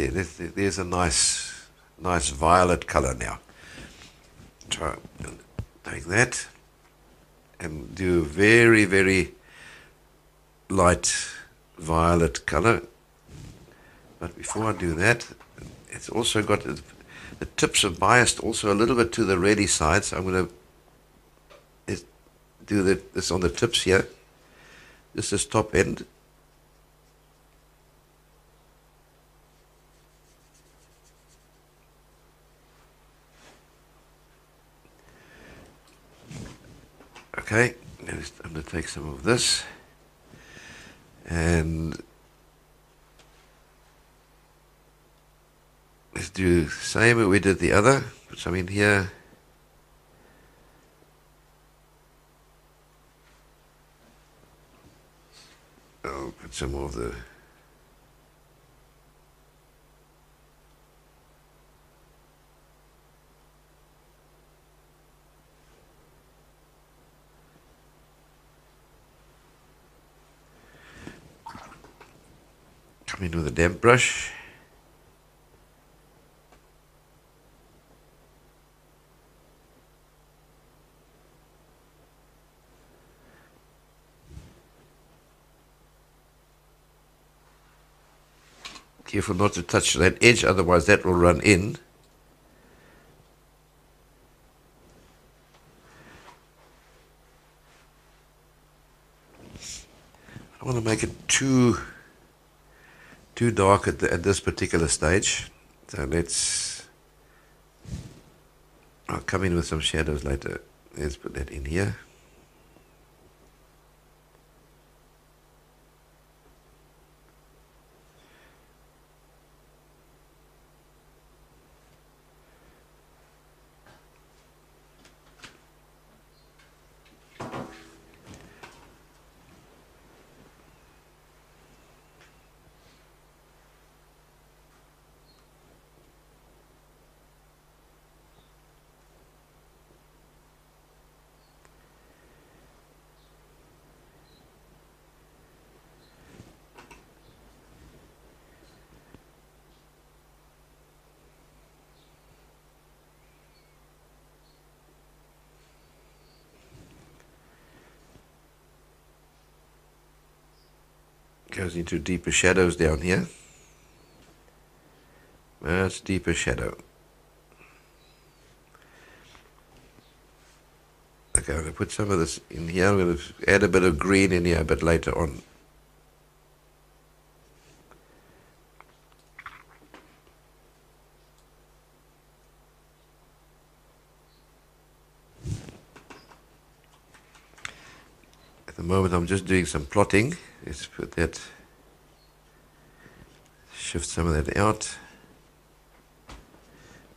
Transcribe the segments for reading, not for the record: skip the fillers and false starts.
there's a nice violet color now. Try and take that and do a very, very light violet color. But before I do that, it's also got the tips are biased also a little bit to the reddy side, so I'm going to do this on the tips here. This is top end. Okay, I'm going to take some of this and let's do the same as we did the other. Put some in here. I'll put some more of the come in with a damp brush. Careful not to touch that edge, otherwise that will run in. I don't want to make it too dark at this particular stage. So I'll come in with some shadows later. Let's put that in here. Goes into deeper shadows down here. That's deeper shadow. Okay, I'm going to put some of this in here. I'm going to add a bit of green in here a bit later on. At the moment I'm just doing some plotting. Let's put that, shift some of that out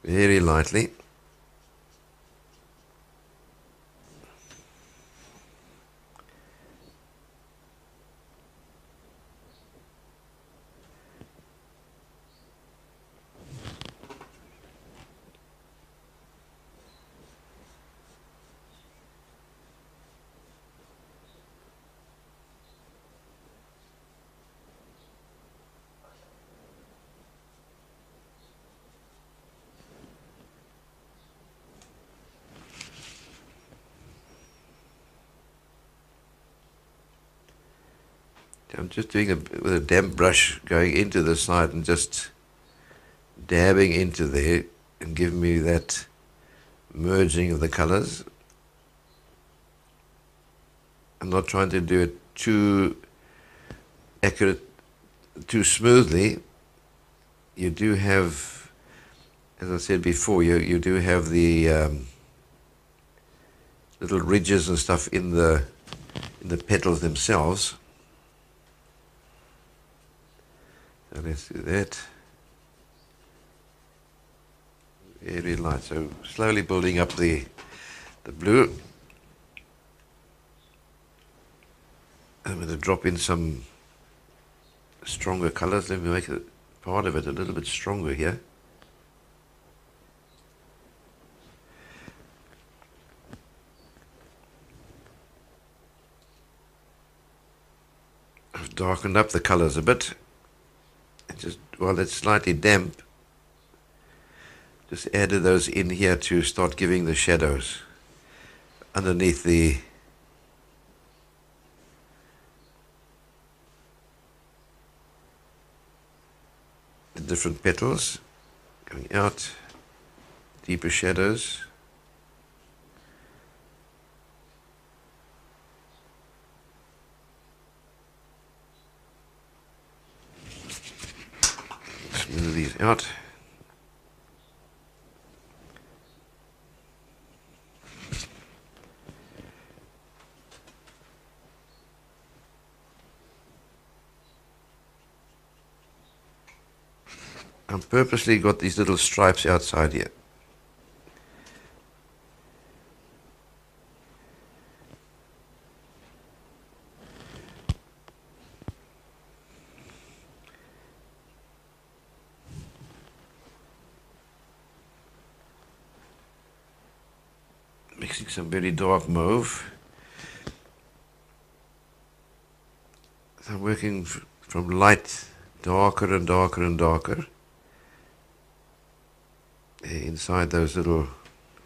very lightly. I'm just doing with a damp brush going into the side and just dabbing into there and giving me that merging of the colors. I'm not trying to do it too accurate, too smoothly. You do have, as I said before, you do have the little ridges and stuff in the petals themselves. So let's do that. Very light. So slowly building up the blue. I'm going to drop in some stronger colors. Let me make part of it a little bit stronger here. I've darkened up the colors a bit. And just while it's slightly damp, just added those in here to start giving the shadows underneath the different petals, going out, deeper shadows. Smooth these out. I've purposely got these little stripes outside here. Mixing some very dark mauve. So I'm working from light, darker and darker and darker. Inside those little,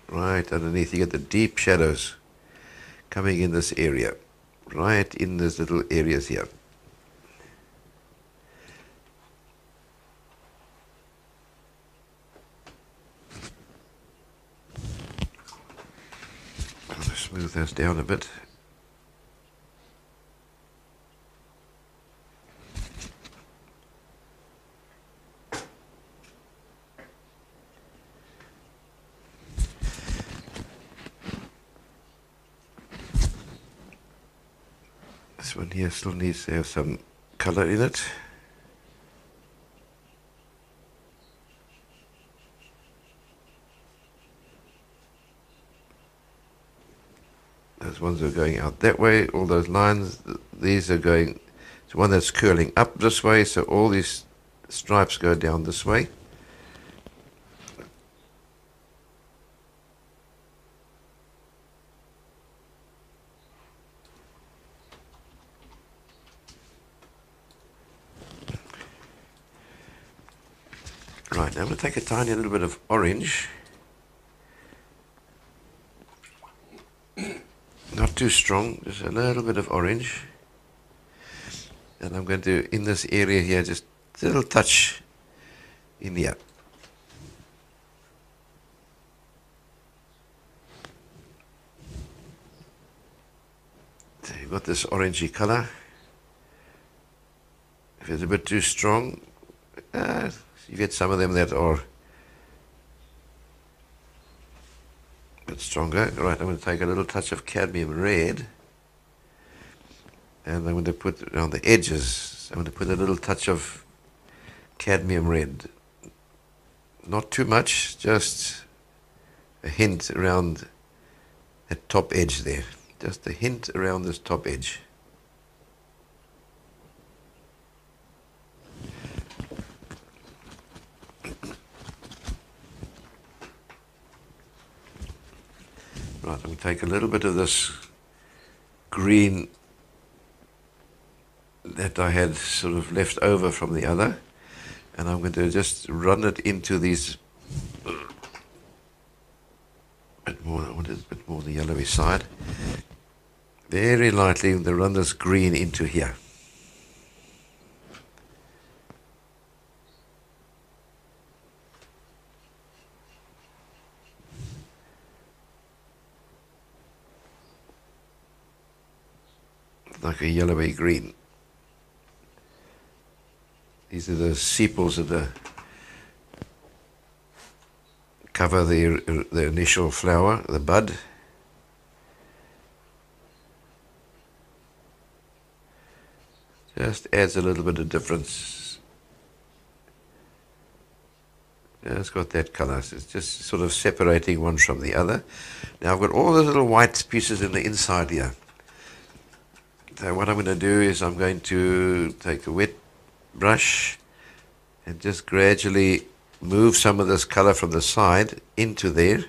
right underneath, you get the deep shadows coming in this area, right in those little areas here. I'll just smooth those down a bit. This one here still needs to have some color in it. Those ones are going out that way, all those lines, these are going, it's one that's curling up this way, so all these stripes go down this way. Right, now I'm going to take a tiny little bit of orange. Not too strong, just a little bit of orange. And I'm going to, in this area here, just a little touch in here. So you've got this orangey color. If it's a bit too strong, you get some of them that are a bit stronger. Right, I'm going to take a little touch of cadmium red, and I'm going to put around the edges, I'm going to put a little touch of cadmium red. Not too much, just a hint around that top edge there. Just a hint around this top edge. Right, I'm going to take a little bit of this green that I had sort of left over from the other, and I'm going to just run it into these, bit more, I want it a bit more the yellowy side. Very lightly, I'm going to run this green into here. Like a yellowy green. These are the sepals that cover the initial flower, the bud. Just adds a little bit of difference. Just got that color. So it's just sort of separating one from the other. Now I've got all the little white pieces in the inside here. So what I'm going to do is I'm going to take a wet brush and just gradually move some of this color from the side into there.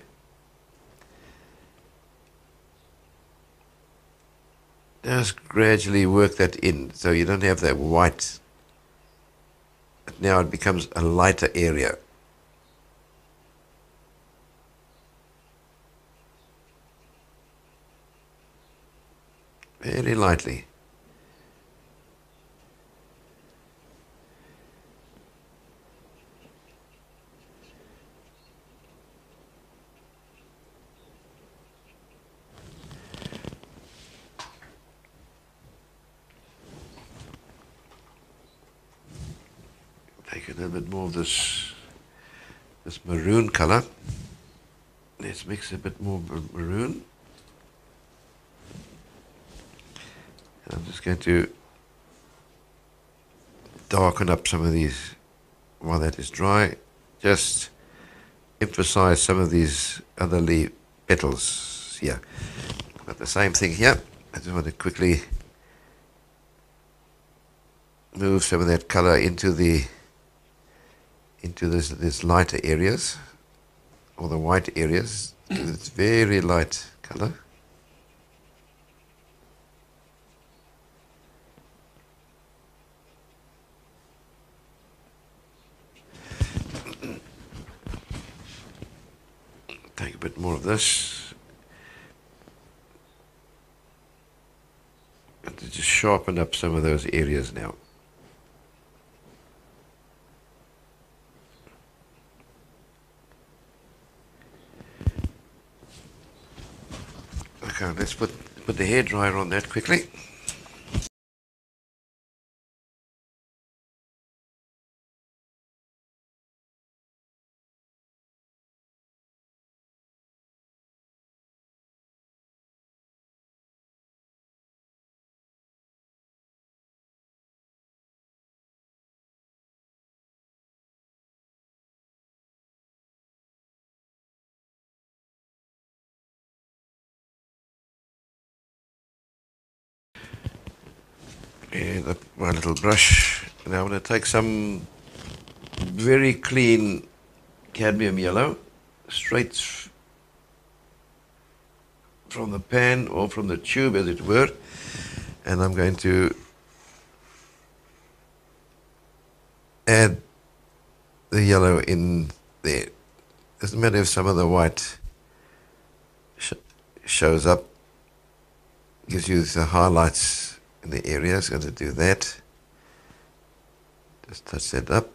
Just gradually work that in so you don't have that white now it becomes a lighter area. Very lightly. Take a little bit more of this maroon color. Let's mix a bit more maroon. And I'm just going to darken up some of these while that is dry. Just emphasize some of these other leaf petals here. But the same thing here. I just want to quickly move some of that color into this lighter areas, or the white areas. It's very light color. Take a bit more of this. And to just sharpen up some of those areas now. Okay, let's put the hairdryer on that quickly. And my little brush. Now I'm going to take some very clean cadmium yellow, straight from the pan or from the tube, as it were, and I'm going to add the yellow in there. Doesn't matter if some of the white shows up. Gives you the highlights in the area. It's going to do that. Just touch that up.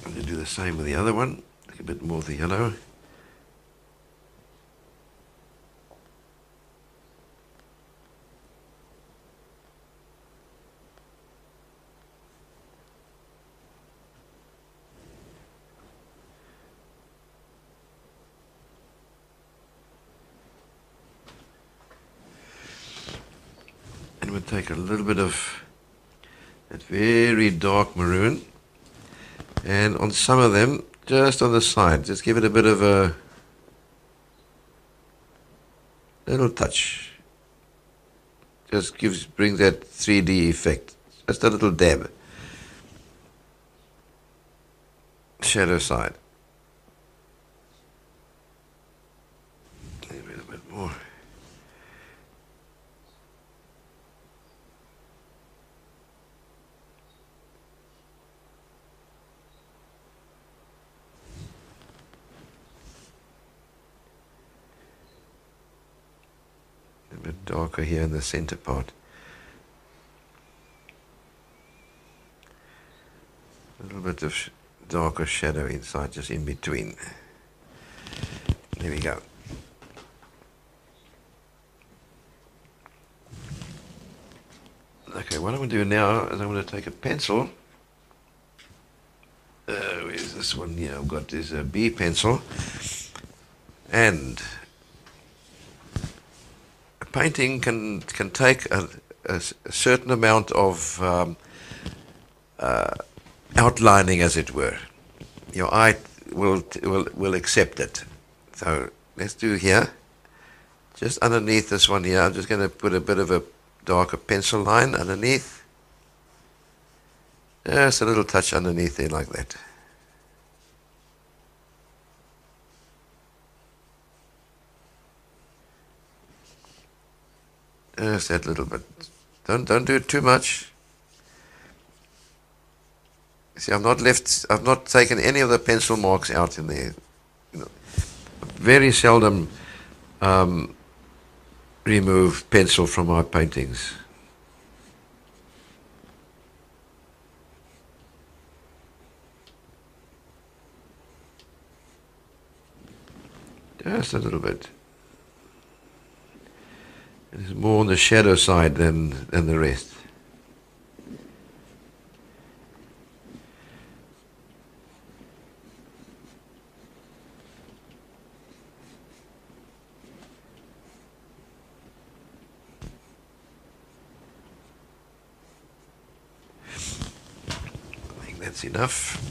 I'm going to do the same with the other one. Take a bit more of the yellow. And we'll take a little bit of that very dark maroon, and on some of them, just on the side, just give it a bit of a little touch. Just brings that 3D effect. Just a little dab. Shadow side. Maybe a bit more. A bit darker here in the center part. A little bit of darker shadow inside, just in between. There we go. Okay, what I'm going to do now is I'm going to take a pencil. Where's this one here? I've got this B pencil. And painting can take a certain amount of outlining, as it were. Your eye will accept it. So let's do here. Just underneath this one here, I'm just going to put a bit of a darker pencil line underneath. Just a little touch underneath there like that. Just that little bit. Don't do it too much. See, I've not taken any of the pencil marks out in there. You know, very seldom remove pencil from my paintings. Just a little bit. It's more on the shadow side than the rest. I think that's enough.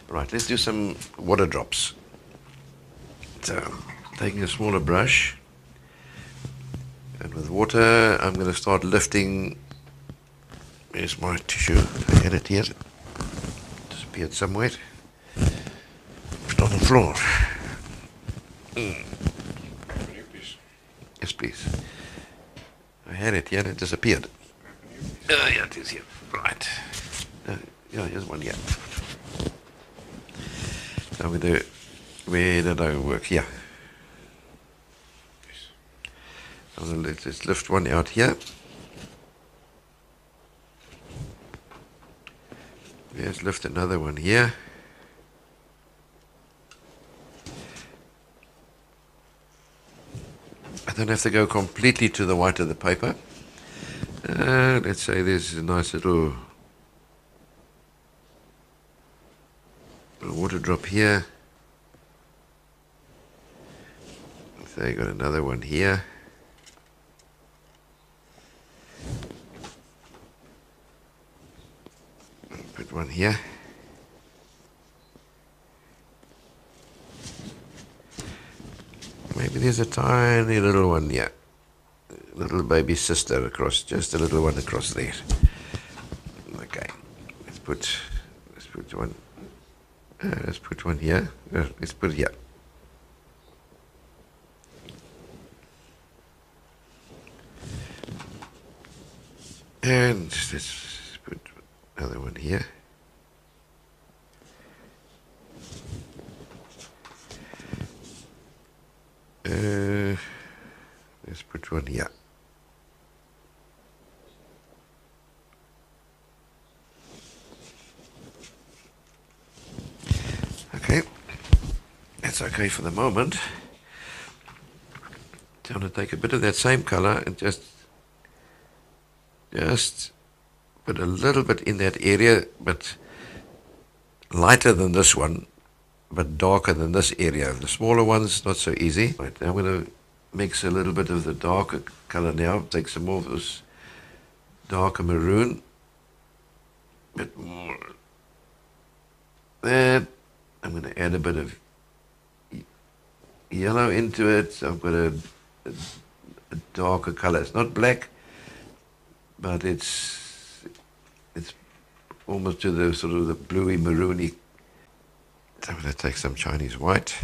Right, let's do some water drops. So, taking a smaller brush, and with water, I'm going to start lifting. Where's my tissue? I had it here. Disappeared somewhere. Put on the floor. Yes, please. I had it here and it disappeared. Yeah, it is here. Right. Yeah, here's one here. So with the, where did I work? Here. So let's just lift one out here. Let's lift another one here. I don't have to go completely to the white of the paper. Let's say there's a nice little water drop here. So you got another one here. Put one here. Maybe there's a tiny little one here. Little baby sister across, just a little one across there. Okay, let's put one. Let's put one here. Let's put it here. And let's put another one here. Let's put one here. Okay, that's okay for the moment. I'm going to take a bit of that same color and just put a little bit in that area, but lighter than this one, but darker than this area. The smaller ones, not so easy. Right, I'm going to mix a little bit of the darker color now. Take some more of this darker maroon. Bit more. That. I'm going to add a bit of yellow into it. So I've got a darker color. It's not black, but it's almost to the sort of the bluey maroony. So I'm going to take some Chinese white.